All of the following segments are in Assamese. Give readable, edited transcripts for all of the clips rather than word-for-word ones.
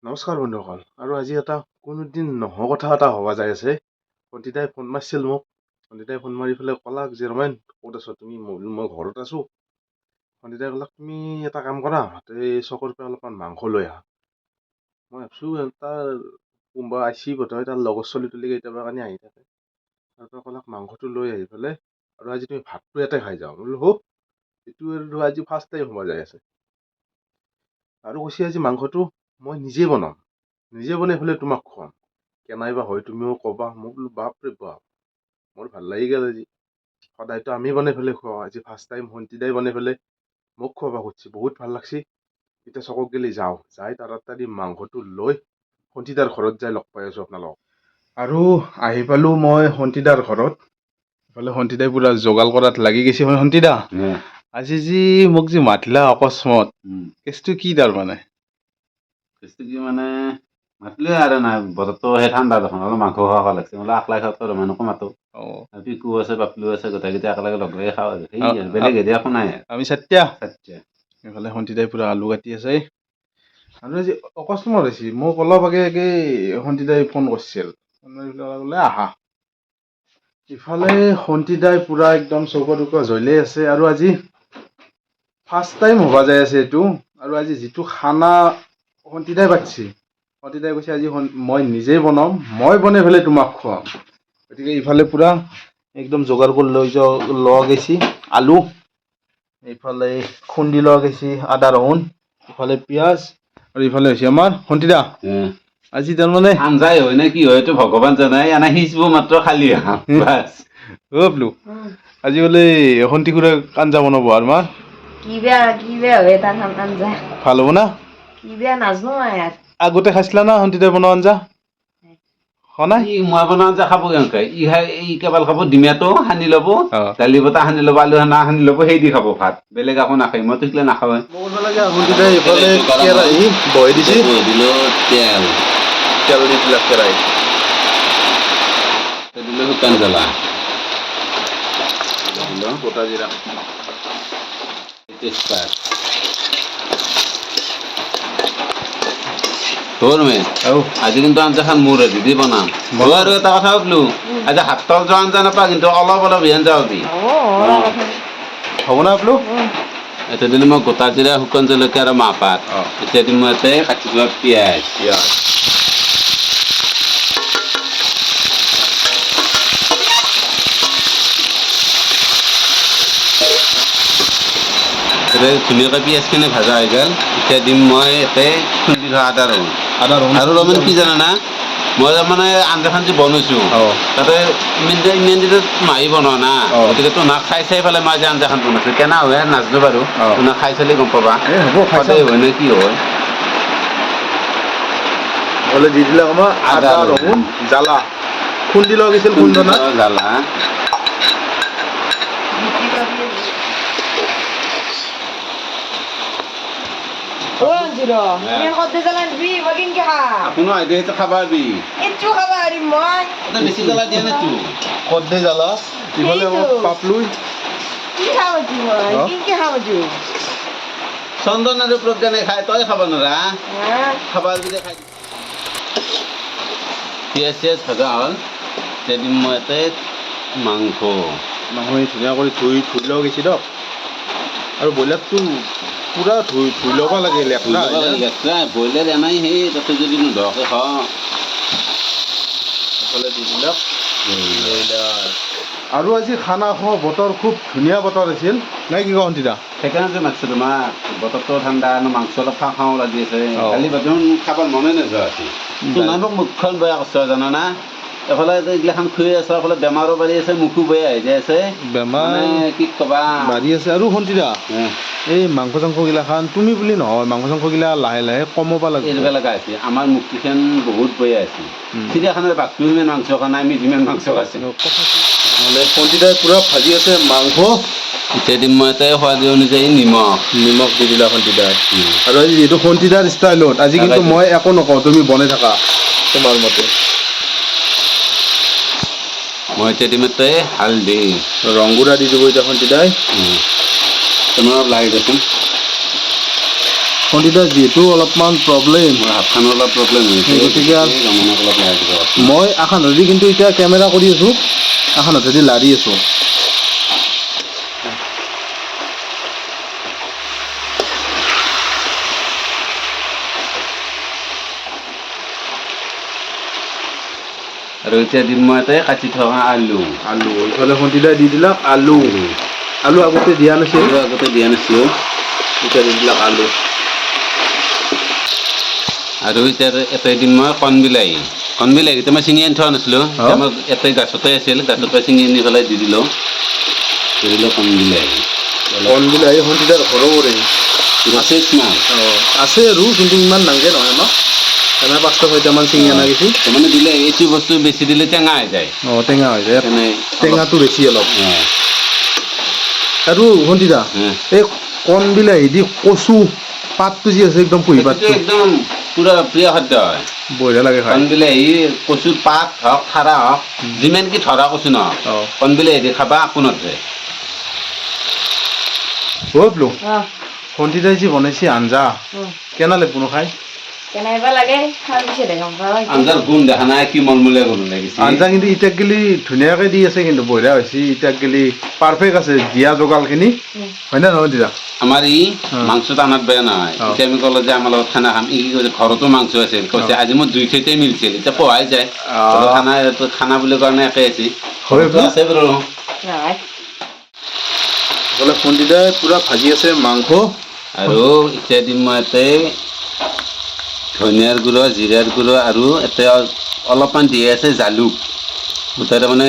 নমস্কাৰ বন্ধুসকল আৰু আজি এটা কোনোদিন নহোৱা কথা এটা হবা যাই আছে। ভণ্টিতাই ফোন মাৰিছিল মোক। ভণ্টিতাই ফোন মাৰি পেলাই ক'লাক যে ৰমেন ক'ত আছ তুমি? মই ঘৰত আছো। ভণ্টিতাই ক'লাক তুমি এটা কাম কৰা, এই চকৰ পৰা অলপমান মাংস লৈ আহা। মই ভাবছো তাৰ কোনোবা আইচি বোধহয়, তাৰ লগৰ চলি তুলি কেতিয়াবা কাৰণে আহি থাকে। তাৰপৰা ক'লাক মাংসটো লৈ আহি পেলাই আৰু আজি তুমি ভাতটো ইয়াতে খাই যাওঁ। বোলো হোক, এইটো আৰু আজি ফাৰ্ষ্ট টাইম হোৱা যাই আছে। আৰু কৈছে আজি মাংসটো মই নিজে বনাম, নিজে বনাই পেলাই তোমাক খুৱাম, কেনাইবা হয় তুমিও ক'বা। মোক বোলো বাপৰে বাপ, মোৰ ভাল লাগি গ'ল আজি। সদায়তো আমি বনাই পেলাই খুৱাওঁ, আজি ফাৰ্ষ্ট টাইম ভণ্টিদাই বনাই পেলাই মোক খুৱাব খুজিছে, বহুত ভাল লাগছি। এতিয়া চকক গেলি যাওঁ, যাই তাড়াতাড়ি মাংসটো লৈ ভণ্টিদাৰ ঘৰত যাই লগ পাই আছো আপোনালোকক। আৰু আহি পালো মই ভণ্টিদাৰ ঘৰত। ইফালে ভণ্টিদাই পুৰা যোগাৰ কৰাত লাগি গৈছে। ভণ্টিদা, আজি যি মোক যি মাতিলা অকস্মাত, কেছটো কি তাৰমানে? কি মানে মাতিলে আৰু নাই, বতৰটো সেই ঠাণ্ডা দেখোন, অলপ মাংস খাব লাগছে। বোলে আকলাই খাওঁতো ৰমেনকো মাতো, পিকু আছে বাপলু আছে, গোটেইকেইটা একেলগে লগ লাগি খাওঁ আৰু সেই বেলেগ হেৰি একো নাই। আমি চাৰিটা। এইফালে ভণ্টিদাই পুৰা আলু কাটি আছে। আৰু আজি অকস্মাত হৈছে, মোক অলপ আগে ভণ্টিদাই ফোন কৰিছিল, বোলে আহা। ইফালে ভণ্টিদাই পুৰা একদম চৌকা টৌকা জ্বলাই আছে। আৰু আজি ফাৰ্ষ্ট টাইম হবা যাই আছে এইটো। আৰু আজি যিটো খানা ভণ্টিদাই পাতছি, ভণ্টিদাই কৈছে আজি মই নিজেই বনাম, মই বনাই পেলাই তোমাক খুৱাম। গতিকে ইফালে পুৰা একদম যোগাৰ কৰি লোৱা গৈছি আলু, এইফালে খুন্দি লোৱা গৈছি আদা ৰহুন, ইফালে পিঁয়াজ, আৰু ইফালে হৈছে আমাৰ ভণ্টিদা আজি তাৰমানে আঞ্জাই হয় নে কি হয় এইটো ভগৱান জানে, এনে সিঁচিব মাত্ৰ খালি বাছ। বোলো আজি বোলে ভণ্টি খুৰা আঞ্জা বনাব আমাৰ। কি বেয়া হবে তার আঞ্জা, ভাল হ'ব না? কি বেয়া নাজনো আর। আগতে খাইছিলা না ভণ্টিদাই বনোৱা আঞ্জা? মই বনোৱা আঞ্জা খাব কেনেকে? ই কেৱল খাব ডিমাটো সানি ল'ব, দালি বটা সানি ল'ব, আলু সানা সানি ল'ব, সেই দি খাব ভাত, বেলেগ একো নাখায়। মইতো সেইবিলাক নাখাওঁৱে। ভণ্টিদাই ইফালে কেৰাহী বহাই দিছে, তেল তেল দি দিলাক কেৰাহীত, দিলে শুকান জ্বলা, গোটা জিৰা, তেজপাত। আজি কিন্তু আঞ্জাখন মোৰ দি বনাম। মই আৰু এটা কথা বোলো, আজি হাত তল যোৱা আঞ্জা নাপা, কিন্তু অলপ অলপ আঞ্জা হবি হ'ব না বোলো। এতিয়া দিলে মই গোটা জিৰা, শুকান জলকীয়া আৰু মাহপাত। এতিয়া দিম মই ইয়াতে কাটি লোৱা পিঁয়াজ। ধুনীয়াকৈ পিঁয়াজখিনি ভাজা হৈ গ'ল। এতিয়া দিম মই ইয়াতে খুন্দি থোৱা আদা ৰহুন। আৰু ৰমেন কি জানা, মই তাৰমানে আঞ্জাখন যি বনাইছোঁ তাতে ইমান দিনত মাৰি বনোৱা না, গতিকে তোমাক খাই চাই পেলাই মই যে আঞ্জাখন বনাইছোঁ, কেনে হয় নাজানো বাৰু, তোমাক খাই চালে গম পাবা সদায় হয় নে কি হয়। বোলে দি দিলে আমাৰ আদা ৰহুন জ্বালা খুন্দি লোৱা গৈছিল, খুন্দনা জ্বালা। খাবা বেছি জ্বালা দিয়া নে তো কদ্দে জ্বালা। ইফালে পাপলুই চন্দন আৰু প্ৰজ্ঞানে খাই, তই খাব নোৱাৰা। খাবা যদি খাই। পিঁয়াজ চিয়াজ ভজা হ'ল, এতিয়া দিম মই ইয়াতে মাংস ধুনীয়া কৰি ধুই লোৱা গৈছে দিয়ক। আৰু ব্ৰইলাৰটো পুৰা ধুই ল'ব লাগে, ব্ৰইলাৰ এনেই সেই তাতে যদি নোধোৱাকৈ খাওঁ। এইফালে দি দিলক ব্ৰইলাৰ। আৰু আজি খানা খোৱা বতৰ খুব ধুনীয়া বতৰ আছিল, নাই কি কওঁ ভণ্টিদা? সেইকাৰণে মাতিছোঁ তোমাক, বতৰটো ঠাণ্ডা, মাংস অলপ খাওঁ খাওঁ লাগি আছে। কালি বাথৰুম খাবৰ মনে নাযোৱা আছে। তোমাৰ মোক মুখখন বেয়া কৰিছে জানানা। এফালে এইগিলাখন খুৱাই আছে, এফালে বেমাৰো বাঢ়ি আছে, মুখো বেয়া হৈ যাই আছে। বেমাৰ কি ক'বা বাঢ়ি আছে। আৰু ভণ্টিদা এই মাংস চাংস গিলাখান তুমি বুলি নহয়, মাংস চাংস গিলা লাহে লাহে কমাব লাগে। এৰিব লগা হৈছে। আমাৰ মুখকেইখন বহুত বেয়া আছে। চিৰিয়াখানাৰ বাঘটো সিমান মাংস খোৱা নাই, আমি যিমান মাংস খাইছোঁ। ভণ্টিদাই পুৰা ভাজি আছে মাংস। এতিয়া দিম মই ইয়াতে সোৱাদ অনুযায়ী নিমখ দি দিলা ভণ্টিদাই। আৰু আজি যিহেতু ভণ্টিদাৰ ষ্টাইলত, আজি কিন্তু মই একো নকওঁ, তুমি বনাই থাকা তোমাৰ মতে। মই এতিয়া দিম ইয়াতে হালধি, ৰংগুড়া দি দিব এতিয়া ভণ্টিদাই। তোমাৰ লাহি দেচোন। সন্ধিতা যিহেতু অলপমান প্ৰব্লেম মোৰ হাতখনৰ অলপ প্ৰব্লেম হৈছে গতিকে ৰমনক অলপ লাহে দিব মই এখন হাতেদি কিন্তু এতিয়া কেমেৰা কৰি আছোঁ এখন হাতেদি লাৰি আছোঁ আৰু এতিয়া দিম মই ইয়াতে কাটি থকা আলু আলু এইফালে সন্ধিতাই দি দিলাক আলু আলু আগতে দিয়া নাছিল আলু আগতে দিয়া নাছিলোঁ এতিয়া দি দিলাক আলু আৰু এতিয়া এটাই দিম মই কণ বিলাহী এতিয়া মই ছিঙি আনি থোৱা নাছিলোঁ এতিয়া মই এটাই গাছতে আছিল গাছতে ছিঙি আনি পেলাই দি দিলোঁ কণ বিলাহী কণ বিলাহী সন্ধিতাৰ ঘৰৰে আছে কিমান আছে আৰু কিন্তু ইমান নাংগে নহয় আমাক এনে 5-6মান ছিঙি অনা গৈছে তাৰমানে দিলে এইটো বস্তু বেছি দিলে টেঙা হৈ যায় টেঙা হৈ যায় সেইকাৰণে টেঙাটো বেছি অলপ অঁ আৰু সন্ধিতা এই কণ বিলাহী দি কচু পাতটো যি আছে একদম কুঁহি পাতটো একদম পুৰা প্ৰিয় খাদ্য হয় বঢ়িয়া লাগে খাই কণ বিলাহী কচুৰ পাত হওক ঠাৰা হওক যিমান কি ধৰা কচু নহওক কণ বিলাহী দি খাবা একো নধৰে বোলো সন্ধিতাই যি বনাইছে আঞ্জা কেনে লাগিব নো খাই কেনেবা লাগে খাৰ পিছতহে গম পাওঁ আঞ্জাৰ গুণ দেখা নাই কি মলমলীয়া গুণ লাগিছে আঞ্জা কিন্তু ইটাক গেলি ধুনীয়াকৈ দি আছে কিন্তু বঢ়িয়া হৈছে ইটাক গেলি পাৰফেক্ট আছে দিয়া যোগালখিনি হয় নে নহয় দিদা আমাৰ ই মাংসটো আনাত বেয়া নহয় এতিয়া আমি ক'লো যে আমাৰ লগত খানা খাম ই কি কৈছে ঘৰতো মাংস আছিল কৈছে আজি মোৰ দুই ঠাইতে মিলছিল এতিয়া পোৱাই যায় খানা বুলি কাৰণে একে আছে ঘৰতো আছে বাৰু বোলে সন্ধিতাই পূৰা ভাজি আছে মাংস আৰু এতিয়া দিম মই ইয়াতে ধনিয়াৰ গুড়া জিৰাৰ গুড়া আৰু ইয়াতে অলপমান দিয়ে আছে জালুক গোটেই তাৰমানে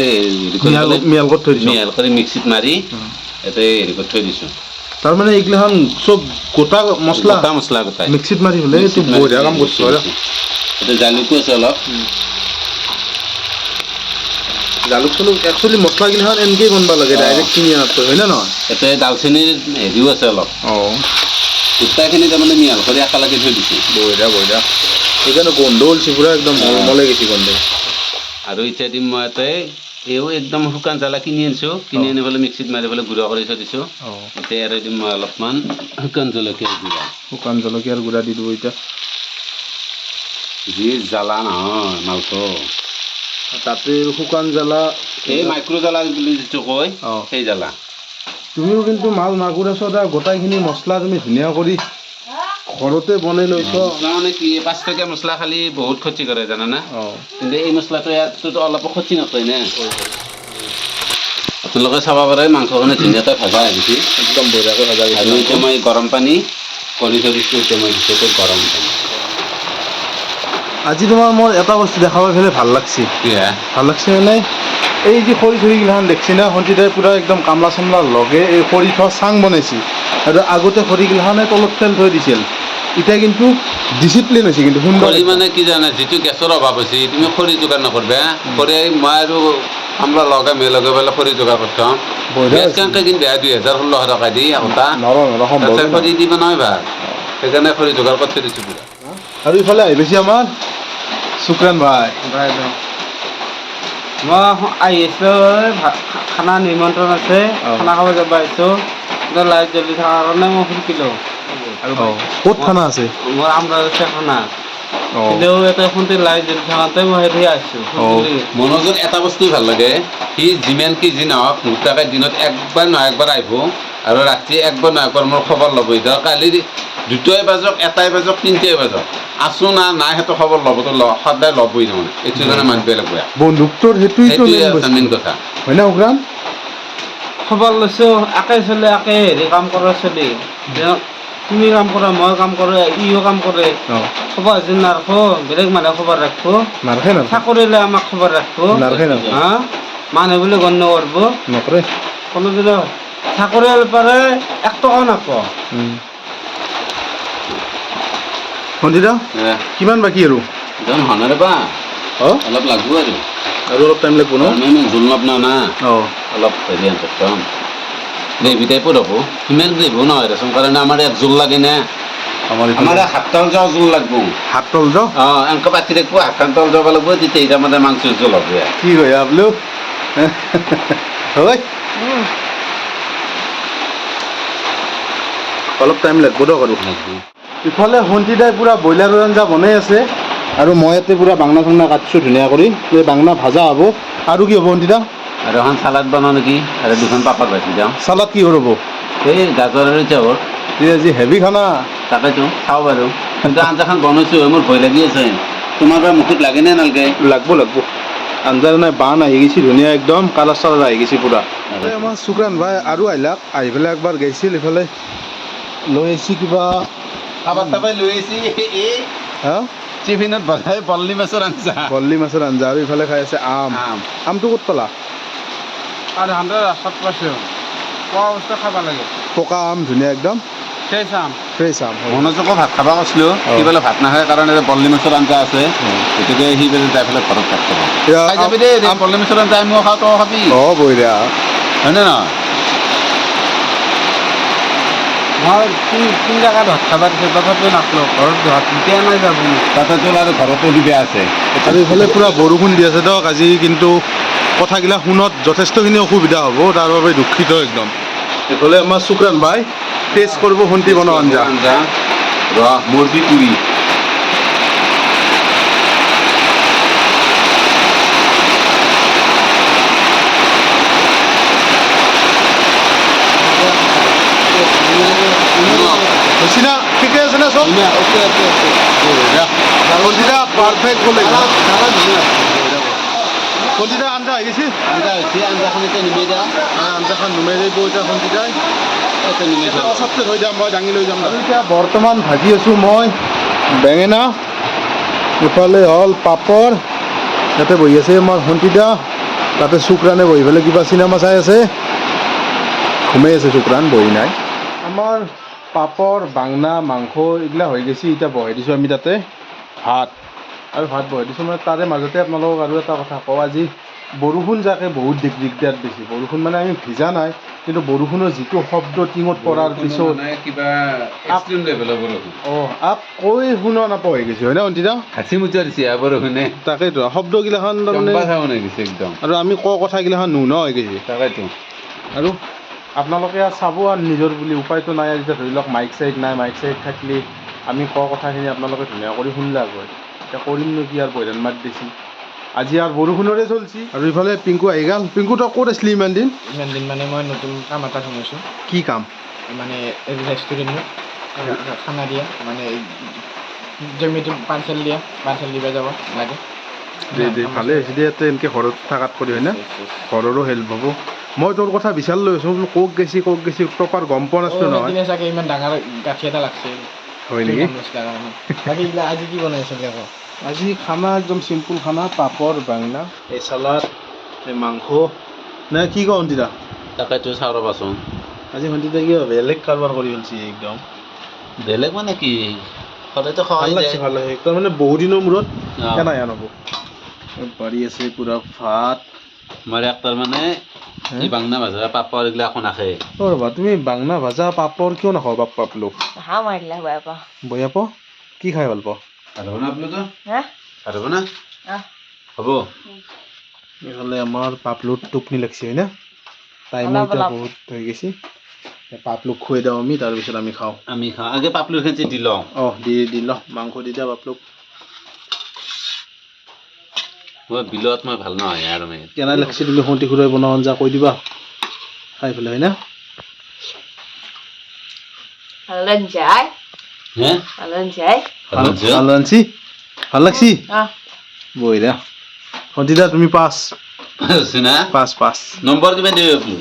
মিয়াল কৰি থৈ দিছোঁ মিহাল কৰি মিক্সিত মাৰি ইয়াতে হেৰি কৰি থৈ দিছোঁ তাৰমানে এইগিলাখন চব গোটা মছলা গোটাই মিক্সিত মাৰি হ'লে এইটো বঢ়িয়া কাম কৰিছোঁ আৰু ইয়াতে জালুকো আছে অলপ জালুক চালুক একচুৱেলি মছলাগিলাখন এনেকেই বনাব লাগে ডাইৰেক্ট কিনি অনাতকৈ হয় নে নহয় ইয়াতে দালচেনিৰ হেৰিও আছে অলপ গোটাইখিনি তাৰমানে মিহাল কৰি একেলগে থৈ দিছোঁ বঢ়িয়া সেইকাৰণে গোন্ধ ওলছি পূৰা একদম মলমলাই গৈছে গোন্ধ আৰু এতিয়া দিম মই ইয়াতে এও একদম শুকান জ্বালা কিনি আনিছোঁ কিনি আনি পেলাই মিক্সিত মাৰি পেলাই গুড়া কৰি থৈ দিছোঁ এতিয়া ইয়াৰে দিম মই অলপমান শুকান জলকীয়াৰ গুড়া দি দিব এতিয়া যি জ্বালা নহয় মাংস তাতে শুকান জ্বালা এই মাইক্ৰ' জ্বালা বুলি যিটো কয় সেই জ্বালা তুমিও কিন্তু মাছ মাগুৰ আছা গোটাইখিনি মছলা তুমি ধুনীয়া কৰি ঘৰতে বনাই লৈছ মছলা মানে কি 5 টকীয়া মছলা খালি বহুত ক্ষতি কৰে জানানা কিন্তু এই মছলাটো ইয়াততো অলপ ক্ষতি নকৰে নে আপোনালোকে চাব পাৰে মাংসখিনি ধুনীয়াকৈ ভাজা আহিছে একদম বঢ়িয়াকৈ ভাজা আৰু এতিয়া মই গৰম পানী কৰি থৈ দিছোঁ এতিয়া মই দিছোঁ গৰম পানী আজি তোমাৰ মোৰ এটা বস্তু দেখা পাই পেলাই ভাল লাগছে ভাল লাগছে মানে এই যে খৰি চৰিগিলাখন দেখছি না সন্ধিতাই পূৰা একদম কামলা চামলা লগে এই খৰি থোৱা চাং বনাইছে আৰু আগতে খৰিগিলাখনে তলত তেল থৈ দিছিল এতিয়া কিন্তু ডিচিপ্লিন হৈছে কিন্তু সুন্দৰ মানে কি জানা যিটো গেছৰ অভাৱ হৈছে তুমি খৰি যোগাৰ নকৰিবা খৰি মই আৰু আমৰা লগে মিলগে পেলাই খৰি যোগাৰ কৰি থওঁ গেছ কেনেকৈ কিনিবা 2016 টকা দি এটা খৰি দিব নহয় ভাল সেইকাৰণে খৰি যোগাৰ কৰি থৈ দিছোঁ পুৰা আৰু ইফালে আহি পাইছে আমাৰ শুক্ৰান ভাই মই আহি আছিলোঁ খানা নিমন্ত্ৰণ আছে খানা খাব যাব আহিছোঁ লাইট জ্বলি থকাৰ কাৰণে মই শিকিলোঁ আৰু ক'ত খানা আছে মোৰ আমৰাজ আছে খানা কিন্তু এটা শুনতে লাইট জ্বলি থকাতে মই হেৰি আহিছোঁ মনোজত এটা বস্তু ভাল লাগে সি যিমান কি যি নহওক গোটাকে দিনত একবাৰ নহয় একবাৰ আহিব আৰু ৰাতি একবাৰ নহয় একবাৰ মোৰ খবৰ ল'ব ধৰক কালি 2টাই বাজক 1টাই বাজক 3টাই বাজক আছোঁ না নাই সেইটো খবৰ ল'বতো সদায় ল'বই তাৰমানে এইটো কাৰণে মানিব লাগিব বন্ধুত্বৰ সেইটোৱে মেইন কথা হয় না শুক্ৰান খবৰ লৈছোঁ একে চলি একে হেৰি কাম কৰা চলি তুমি কাম কৰা মই কাম কৰোঁ ইও কাম কৰে খবৰ আজি নাৰাখো বেলেগ মানুহে খবৰ ৰাখিব চাকৰিলে আমাক খবৰ ৰাখিব হা মানুহ বুলি গণ্য কৰিব নকৰে কোনোদিনে চাকৰিয়াল পাৰে 1 টকাও নাপাব সন্ধিতা কিমান বাকী আৰু হনাৰে বা অলপ লাগব আৰু অলপ টাইম লাগিব ন জোল নবনা না অলপ হেৰি আনচাম গ্ৰেভি টাইপৰ হ'ব সিমান গ্ৰেভিও নহয় দেচোন কাৰণ আমাৰ ইয়াত জোল লাগে না আমাৰ হাততাল যাওঁ জোল লাগব হাততাল যাওঁ এনেকৈ পাতি থাকিব হাতখন তল যাব লাগিব তেতিয়া তাৰমানে মাংস জোল হ'ব কি কয় আপলো হয় অলপ টাইম লাগিব দিয়ক আৰু ইফালে ভণ্টিদাই পূৰা ব্ৰইলাৰৰ আঞ্জা বনাই আছে আৰু মই ইয়াতে পূৰা বাংনা চাংনা কাটিছোঁ ধুনীয়া কৰি এই বাংনা ভাজা হ'ব আৰু কি হ'ব ভণ্টিদা আৰু এখন চালাড বনাওঁ নেকি আৰু দুখন পাপৰ ভাজি দিওঁ চালাড কি হ'ব এই গাজৰ আৰু চাউল এই আজি হেভি খানা তাকেতো খাওঁ বাৰু কিন্তু আঞ্জাখন বনাইছোঁ মোৰ ভয় লাগি আছে তোমাৰ পৰা মুখত লাগে নে নালাগে লাগব আঞ্জাৰ নাই বান আহি গৈছে ধুনীয়া একদম কালাৰ চালাৰ আহি গৈছে পূৰা আমাৰ শুক্ৰান ভাই আৰু আহিলাক আহি পেলাই একবাৰ গৈছিল ইফালে লৈ আহিছে কিবা খাবাৰ দাবাৰ লৈ আহিছি এই হা টিফিনত বনাই বল্লি মাছৰ আঞ্জা বল্লি মাছৰ আঞ্জা আৰু ইফালে খাই আছে আম আমটো ক'ত পালা আৰু হাণ্ড্ৰেড ৰাস্তাত পাইছোঁ পোৱা বস্তু খাব লাগে পকা আম ধুনীয়া একদম সেই চাম ফ্ৰেছ আম মনোজকো ভাত খাব কৈছিলোঁ সি বোলে ভাত নাখায় কাৰণে বল্লি মাছৰ আঞ্জা আছে গতিকে সি বোলে যাই পেলাই ঘৰত ভাত খাব খাই যাবি দেই বল্লি মাছৰ আঞ্জা আমিও খাওঁ তই খাবি অঁ বঢ়িয়া হয়নে নহয় মই তিন জেগাত ভাত খাব দিছোঁ তথাপিও নাখালোঁ ঘৰত ভাত এতিয়া নাই যাব তাতে তোৰ আৰু ঘৰতো দিবে আছে আৰু ইফালে পূৰা বৰষুণ দি আছে দিয়ক আজি কিন্তু কথাগিলা শুনত যথেষ্টখিনি অসুবিধা হ'ব তাৰ বাবে দুখিত একদম এইফালে আমাৰ শুক্ৰান ভাই টেষ্ট কৰিব ভণ্টি বনোৱা আঞ্জা আঞ্জা ৰহ মুৰ্গী পুৰি হৈছে না ঠিকে আছে না চব ভণ্টিদা পাৰফেক্ট বোলে ভণ্টিদা আঞ্জা আহি গৈছে আঞ্জা হৈছে আঞ্জাখন এতিয়া নিমেই দিয়া আঞ্জাখন নুমাই দিব এতিয়া ভণ্টিদাই এতিয়া নিমেই দিয়া চবচে থৈ যাম মই দাঙি লৈ যাম আৰু এতিয়া বৰ্তমান ভাজি আছোঁ মই বেঙেনা ইফালে হ'ল পাপৰ ইয়াতে বহি আছে আমাৰ ভণ্টিদা তাতে শুক্ৰানে বহি পেলাই কিবা চিনেমা চাই আছে ঘুমাই আছে শুক্ৰান বহি নাই আমাৰ পাপৰ বাংনা মাংস এইগিলা হৈ গৈছে এতিয়া বহাই দিছোঁ আমি তাতে ভাত আৰু ভাত বহাই দিছোঁ মানে তাৰে মাজতে আপোনালোকক আৰু এটা কথা কওঁ আজি বৰষুণ যাকে বহুত দিগদাৰ দিছে বৰষুণ মানে আমি ভিজা নাই কিন্তু বৰষুণৰ যিটো শব্দ টিঙত পৰাৰ পিছত কিবা এক্সট্ৰিম লেভেলৰ বৰষুণ আপ কৈ শুনা নাপাওঁ হৈ গৈছে হয় না অন্তিতা হাঁচি মুচা দিছে বৰষুণে তাকেইতো শব্দগিলাখন তাৰমানে হৈ গৈছে একদম আৰু আমি কোৱা কথাগিলাখন নুশুনা হৈ গৈছে তাকেতো আৰু আপোনালোকে চাব আৰু নিজৰ বুলি উপায়তো নাই আৰু এতিয়া ধৰি লওক মাইক চাইক নাই মাইক চাইক থাকিলে আমি কোৱা কথাখিনি আপোনালোকে ধুনীয়া কৰি শুনলাক হয় এতিয়া কৰিমনো কি আৰু বৈধান মাত দিছি আজি আৰু বৰষুণৰে চলছি আৰু ইফালে পিংকু আহি গ'ল পিংকু তই ক'ত আছিলি ইমান দিন মানে মই নতুন কাম এটা শুনিছোঁ কি কাম মানে ৰেষ্টুৰেণ্টত খানা দিয়া মানে জমিটো পাৰ্চেল দিব যাব লাগে দে ভালে হৈছে দে ইয়াতে এনেকৈ ঘৰত থকাত কৰি হয় না ঘৰৰো হেল্প হ'ব মই তোৰ কথা বিচাৰি লৈ আছোঁ বোলো ক'ত গৈছি প্ৰপাৰ গম পোৱা নাছিলোঁ নহয় চাগে ইমান ডাঙৰ গাঁঠি এটা লাগছে হয় নেকি বাকী আজি কি বনাইছে আকৌ আজি খানা একদম চিম্পুল খানা পাপৰ বাংনা এই চালাড এই মাংস নে কি কওঁ অন্তিতা তাকেতো চাওঁ ৰ'বাচোন আজি ভণ্টিতা কিবা বেলেগ কাৰোবাৰ কৰি গৈছে একদম বেলেগ মানে কি সদায়তো ভাল লাগছে ভাল লাগে তাৰমানে বহুত দিনৰ মূৰত কেনে হ'ব পাৰি আছে পূৰা ভাত মই তাৰ মানে এই বাংনা ভাজা পাপৰ এইগিলা একো নাখায় অ' ৰ'বা তুমি বাংনা ভাজা পাপৰ কিয় নাখাওঁ পাপলো হাঁহ মাৰিলে বেয়া পাওঁ বয়া পাওঁ কি খাই ভাল পাওঁ আৰু বনা আপোনালোকে হা আৰু বনা হ'ব এইফালে আমাৰ পাপলুত টোপনি লাগছে হয় না টাইমো এতিয়া বহুত হৈ গৈছে পাপলুক খুৱাই দিওঁ আমি তাৰপিছত আমি খাওঁ আমি খাওঁ আগে পাপলুৰ খেতি দি লওঁ অঁ দি লওঁ মাংস দি দিয়া পাপলুক মই বিলত মই ভাল নহয় আৰু মই কেনে লাগছে তুমি সন্তি খুৰাই বনোৱা আঞ্জা কৈ দিবা খাই পেলাই হয় না Halen যায় হে halen যায় ভাল আনছি ভাল লাগছি বঢ়িয়া সন্তিদা তুমি পাঁচ না পাঁচ নম্বৰ কিমান দিবি আপুনি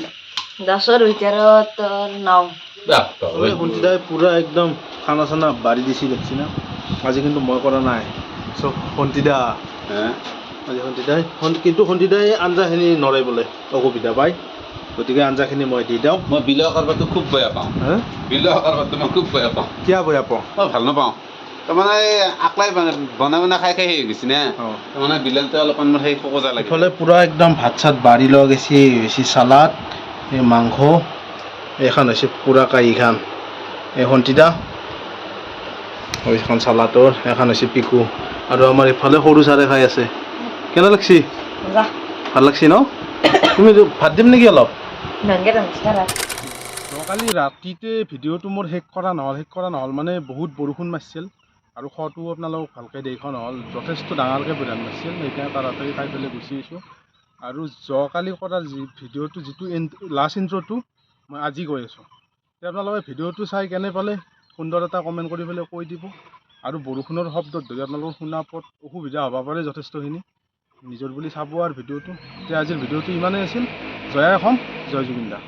10ৰ ভিতৰত তোৰ 9 সন্তিদাই পূৰা একদম খানা চানা বাঢ়ি দিছি দেখছি না আজি কিন্তু মই কৰা নাই চব সন্তিদা আজি সন্তিদাই কিন্তু সন্তিদাই আঞ্জাখিনি নৰে বোলে অসুবিধা পায় গতিকে আঞ্জাখিনি মই দি দিওঁ মই বিলৰ কাৰবাৰটো খুব বেয়া পাওঁ বিলৰ কাৰবাৰটো মই খুব বেয়া পাওঁ কিয় বেয়া পাওঁ মই ভাল নাপাওঁ তাৰমানে আকলাই বনাই খাই হেৰি গৈছে না তাৰমানে বিলালটো অলপমান মোৰ সেই খোকোজা লাগে ইফালে পূৰা একদম ভাত চাত বাঢ়ি লোৱা গৈছে হৈছে চালাড এই মাংস এইখন হৈছে পূৰা কাৰীখান এই সন্তিদা এইখন চালাডৰ এখন হৈছে পিকু আৰু আমাৰ ইফালে সৰু চাৰে খাই আছে কেনে লাগছি যা ভাল লাগছি ন তুমি ভাত দিম নেকি অলপ নংগে কালি ৰাতিতে ভিডিঅ'টো মোৰ শেষ কৰা নহ'ল মানে বহুত বৰষুণ মাৰিছিল আৰু খোৱাটো আপোনালোকক ভালকৈ দেখা নহ'ল, যথেষ্ট ডাঙৰকৈ বৰষুণ মাৰিছিল, সেইকাৰণে তাড়াতাড়ি খাই পেলাই গুচি আহিছোঁ। আৰু যোৱাকালি কৰা ভিডিঅ'টো যিটো লাষ্ট ইণ্ট্ৰ'টো মই আজি কৈ আছোঁ, আপোনালোকে ভিডিঅ'টো চাই কেনে পালে সুন্দৰ এটা কমেণ্ট কৰি পেলাই কৈ দিব। আৰু বৰষুণৰ শব্দত ধৰি আপোনালোকৰ শুনা পোৱাত অসুবিধা হ'ব পাৰে যথেষ্টখিনি, নিজৰ বুলি চাব আৰু ভিডিঅ'টো। এতিয়া আজিৰ ভিডিঅ'টো ইমানেই আছিল। জয় অসম, জয় জুবিন দা।